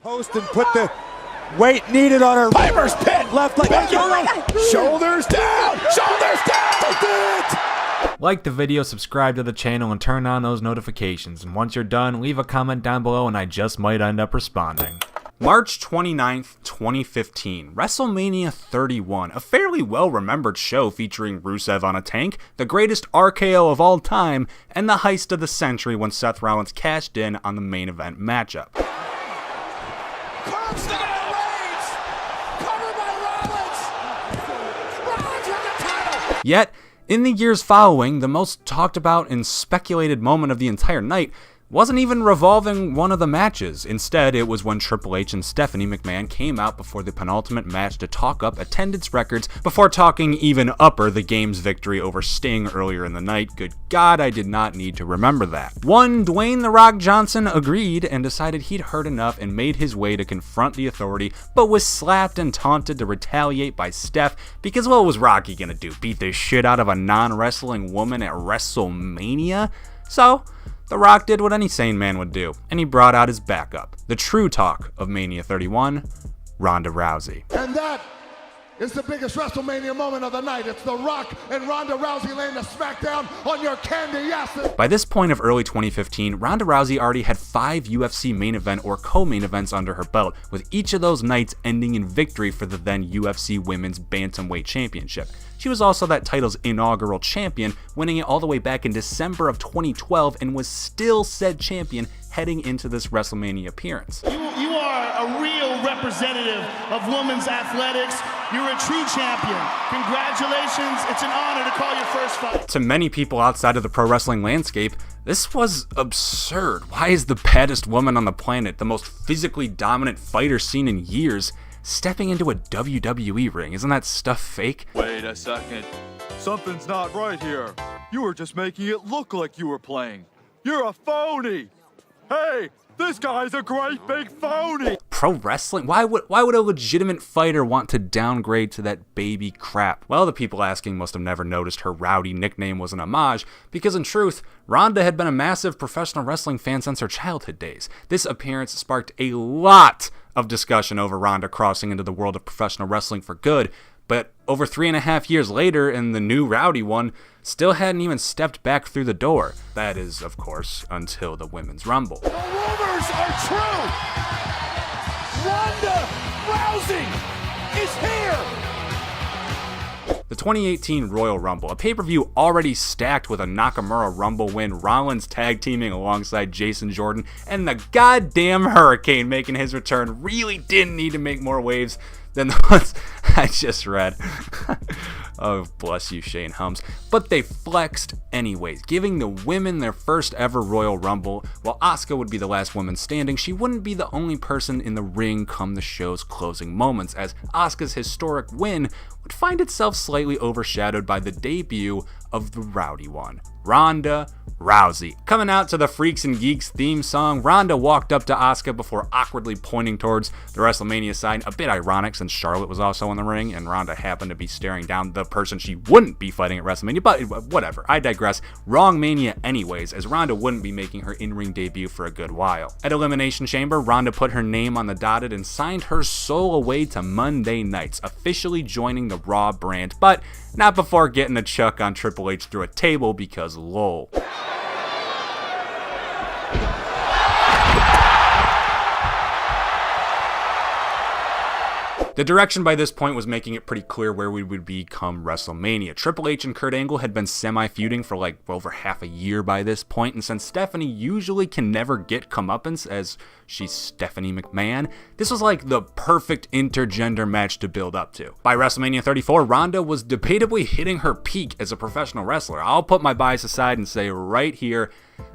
Post and put the weight needed on her. Piper's pin. Left leg. Shoulders down. Shoulders down. Did it. Like the video, subscribe to the channel, and turn on those notifications. And once you're done, leave a comment down below and I just might end up responding. March 29th, 2015, WrestleMania 31, a fairly well-remembered show featuring Rusev on a tank, the greatest RKO of all time, and the heist of the century when Seth Rollins cashed in on the main event matchup. Yet, in the years following, the most talked about and speculated moment of the entire night wasn't even revolving one of the matches. Instead, it was when Triple H and Stephanie McMahon came out before the penultimate match to talk up attendance records before talking even upper the game's victory over Sting earlier in the night. Good God, I did not need to remember that. One Dwayne "The Rock" Johnson agreed and decided he'd heard enough and made his way to confront the authority, but was slapped and taunted to retaliate by Steph because what was Rocky gonna do? Beat the shit out of a non-wrestling woman at WrestleMania? So, The Rock did what any sane man would do, and he brought out his backup, the true talk of Mania 31, Ronda Rousey. And that is the biggest WrestleMania moment of the night. It's The Rock and Ronda Rousey laying the smackdown on your candy asses. By this point of early 2015, Ronda Rousey already had 5 UFC main event or co-main events under her belt, with each of those nights ending in victory for the then UFC Women's Bantamweight Championship. She was also that title's inaugural champion, winning it all the way back in December of 2012 and was still said champion heading into this WrestleMania appearance. You are a real representative of women's athletics. You're a true champion. Congratulations. It's an honor to call your first fight. To many people outside of the pro wrestling landscape, this was absurd. Why is the baddest woman on the planet, the most physically dominant fighter seen in years, stepping into a WWE ring? Isn't that stuff fake? Wait a second. Something's not right here. You were just making it look like you were playing. You're a phony. Hey, this guy's a great big phony. Pro wrestling? Why would a legitimate fighter want to downgrade to that baby crap? Well, the people asking must have never noticed her Rowdy nickname was an homage, because in truth, Ronda had been a massive professional wrestling fan since her childhood days. This appearance sparked a lot of discussion over Ronda crossing into the world of professional wrestling for good, but over 3.5 years later, and the new Rowdy one still hadn't even stepped back through the door. That is, of course, until the Women's Rumble. The rumors are true. Ronda Rousey is here. The 2018 Royal Rumble, a pay-per-view already stacked with a Nakamura Rumble win, Rollins tag teaming alongside Jason Jordan, and the goddamn Hurricane making his return, really didn't need to make more waves than the ones I just read. Oh, bless you, Shane Hums. But they flexed anyways, giving the women their first ever Royal Rumble. While Asuka would be the last woman standing, she wouldn't be the only person in the ring come the show's closing moments, as Asuka's historic win would find itself slightly overshadowed by the debut of the rowdy one, Ronda Rousey. Coming out to the Freaks and Geeks theme song, Ronda walked up to Asuka before awkwardly pointing towards the WrestleMania sign, a bit ironic since Charlotte was also in the ring and Ronda happened to be staring down the person she wouldn't be fighting at WrestleMania, but whatever, I digress. Wrong Mania anyways, as Ronda wouldn't be making her in-ring debut for a good while. At Elimination Chamber, Ronda put her name on the dotted and signed her soul away to Monday Nights, officially joining the Raw brand, but not before getting a chuck on Triple H through a table because lol. The direction by this point was making it pretty clear where we would be come WrestleMania. Triple H and Kurt Angle had been semi-feuding for like over half a year by this point, and since Stephanie usually can never get comeuppance as she's Stephanie McMahon, this was like the perfect intergender match to build up to. By WrestleMania 34, Ronda was debatably hitting her peak as a professional wrestler. I'll put my bias aside and say right here,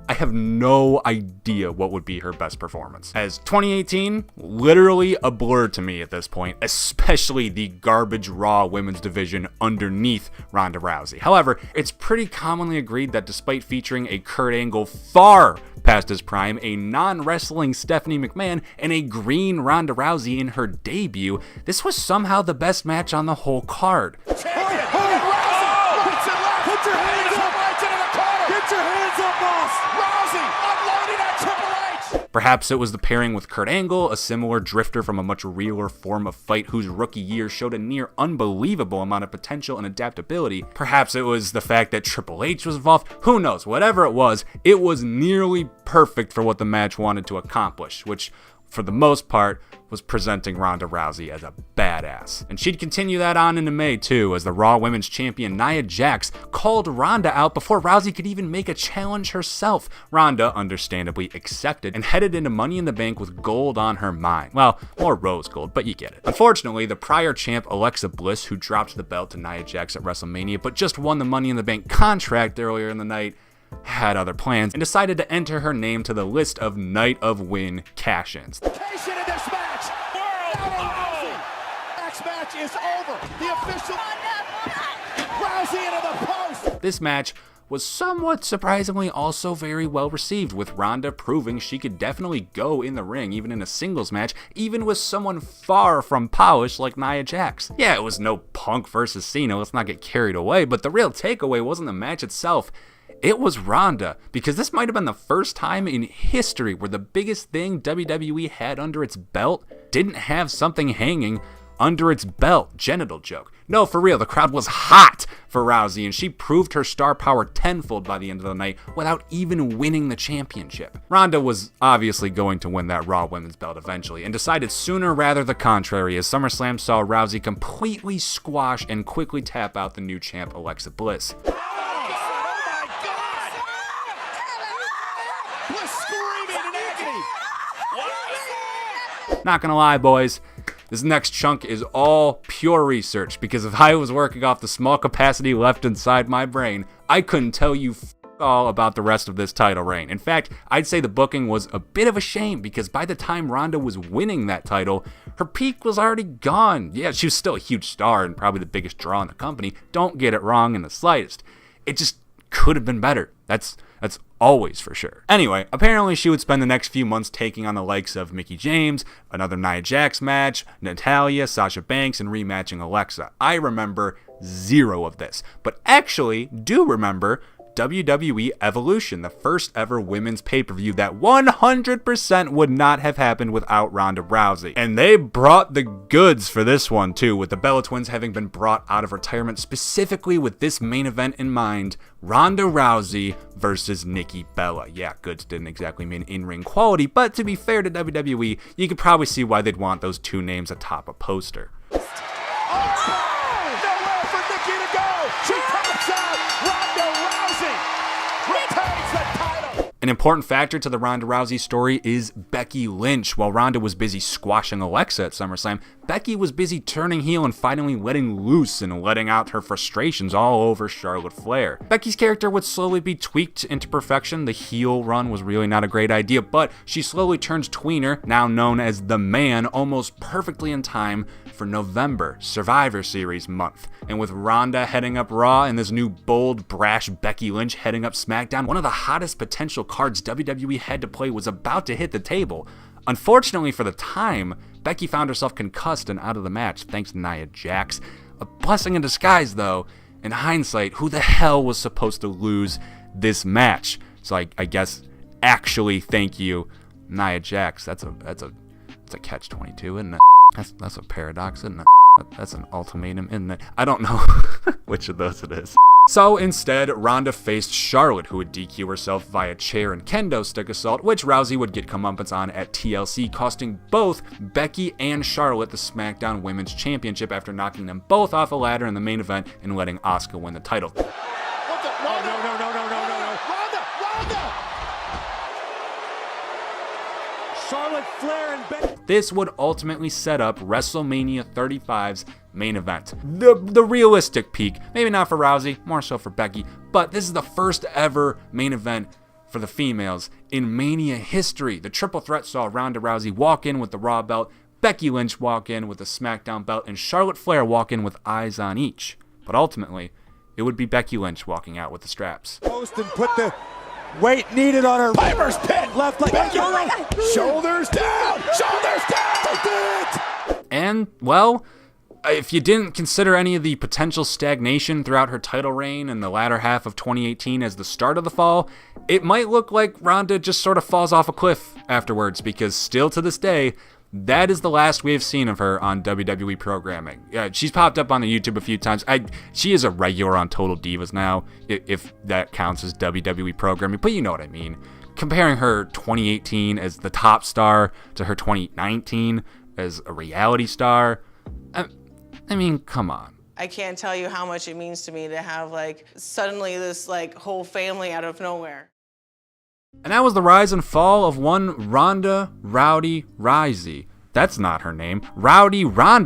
I have no idea what would be her best performance, as 2018 literally a blur to me at this point, especially the garbage Raw women's division underneath Ronda Rousey. However, it's pretty commonly agreed that despite featuring a Kurt Angle far past his prime, a non-wrestling Stephanie McMahon, and a green Ronda Rousey in her debut, this was somehow the best match on the whole card. Perhaps it was the pairing with Kurt Angle, a similar drifter from a much realer form of fight whose rookie year showed a near unbelievable amount of potential and adaptability. Perhaps it was the fact that Triple H was involved. Who knows? Whatever it was nearly perfect for what the match wanted to accomplish, which for the most part was presenting Ronda Rousey as a badass. And she'd continue that on into May too, as the Raw Women's Champion Nia Jax called Ronda out before Rousey could even make a challenge herself. Ronda understandably accepted and headed into Money in the Bank with gold on her mind. Well, more rose gold, but you get it. Unfortunately, the prior champ Alexa Bliss, who dropped the belt to Nia Jax at WrestleMania but just won the Money in the Bank contract earlier in the night, had other plans and decided to enter her name to the list of Night of Win cash-ins. Next match is over. The official Rousey into the post. This match was somewhat surprisingly also very well received, with Ronda proving she could definitely go in the ring even in a singles match, even with someone far from polished like Nia Jax. Yeah, it was no Punk versus Cena, let's not get carried away, but the real takeaway wasn't the match itself. It was Ronda, because this might have been the first time in history where the biggest thing WWE had under its belt didn't have something hanging under its belt. Genital joke. No, for real, the crowd was hot for Rousey, and she proved her star power tenfold by the end of the night without even winning the championship. Ronda was obviously going to win that Raw Women's belt eventually, and decided sooner rather the contrary, as SummerSlam saw Rousey completely squash and quickly tap out the new champ Alexa Bliss. Not gonna lie, boys, this next chunk is all pure research, because if I was working off the small capacity left inside my brain, I couldn't tell you all about the rest of this title reign. In fact, I'd say the booking was a bit of a shame, because by the time Ronda was winning that title, her peak was already gone. Yeah, she was still a huge star and probably the biggest draw in the company. Don't get it wrong in the slightest. It just could have been better. That's always for sure. Anyway, apparently she would spend the next few months taking on the likes of Mickie James, another Nia Jax match, Natalya, Sasha Banks, and rematching Alexa. I remember zero of this, but actually do remember WWE Evolution, the first ever women's pay-per-view that 100% would not have happened without Ronda Rousey. And they brought the goods for this one too, with the Bella Twins having been brought out of retirement specifically with this main event in mind, Ronda Rousey versus Nikki Bella. Yeah, goods didn't exactly mean in-ring quality, but to be fair to WWE, you could probably see why they'd want those two names atop a poster. An important factor to the Ronda Rousey story is Becky Lynch. While Ronda was busy squashing Alexa at SummerSlam, Becky was busy turning heel and finally letting loose and letting out her frustrations all over Charlotte Flair. Becky's character would slowly be tweaked into perfection. The heel run was really not a great idea, but she slowly turns tweener, now known as The Man, almost perfectly in time for November, Survivor Series month. And with Ronda heading up Raw and this new bold, brash Becky Lynch heading up SmackDown, one of the hottest potential cards WWE had to play was about to hit the table. Unfortunately for the time, Becky found herself concussed and out of the match thanks to Nia Jax. A blessing in disguise though. In hindsight, who the hell was supposed to lose this match? So I guess actually thank you, Nia Jax. That's a catch-22, isn't it? That's a paradox, isn't it? That's an ultimatum, isn't it? I don't know which of those it is. So instead, Ronda faced Charlotte, who would DQ herself via chair and kendo stick assault, which Rousey would get comeuppance on at TLC, costing both Becky and Charlotte the SmackDown Women's Championship after knocking them both off a ladder in the main event and letting Asuka win the title. What the? Oh, no. Ronda! Charlotte Flair and Becky. This would ultimately set up WrestleMania 35's main event. The realistic peak, maybe not for Rousey, more so for Becky, but this is the first ever main event for the females in Mania history. The triple threat saw Ronda Rousey walk in with the Raw belt, Becky Lynch walk in with the SmackDown belt, and Charlotte Flair walk in with eyes on each. But ultimately, it would be Becky Lynch walking out with the straps. Post and put the weight needed on her. Piper's pin. Left leg. Becky. Shoulders down. Shoulders down. They did it. And, well, if you didn't consider any of the potential stagnation throughout her title reign in the latter half of 2018 as the start of the fall, it might look like Ronda just sort of falls off a cliff afterwards, because still to this day, that is the last we have seen of her on WWE programming. She's popped up on the YouTube a few times. She is a regular on Total Divas now, if that counts as WWE programming, but you know what I mean. Comparing her 2018 as the top star to her 2019 as a reality star, I mean, come on. I can't tell you how much it means to me to have, like, suddenly this, like, whole family out of nowhere. And that was the rise and fall of one Ronda Rousey. That's not her name. Ronda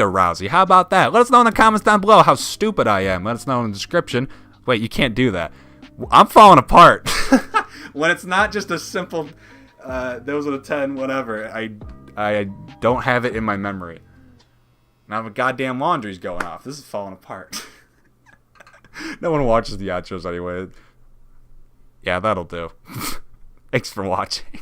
Rousey. How about that? Let us know in the comments down below how stupid I am. Let us know in the description. Wait, you can't do that. I'm falling apart. When it's not just a simple, those are the 10, whatever. I don't have it in my memory. Now the goddamn laundry's going off. This is falling apart. No one watches the outros anyway. Yeah, that'll do. Thanks for watching.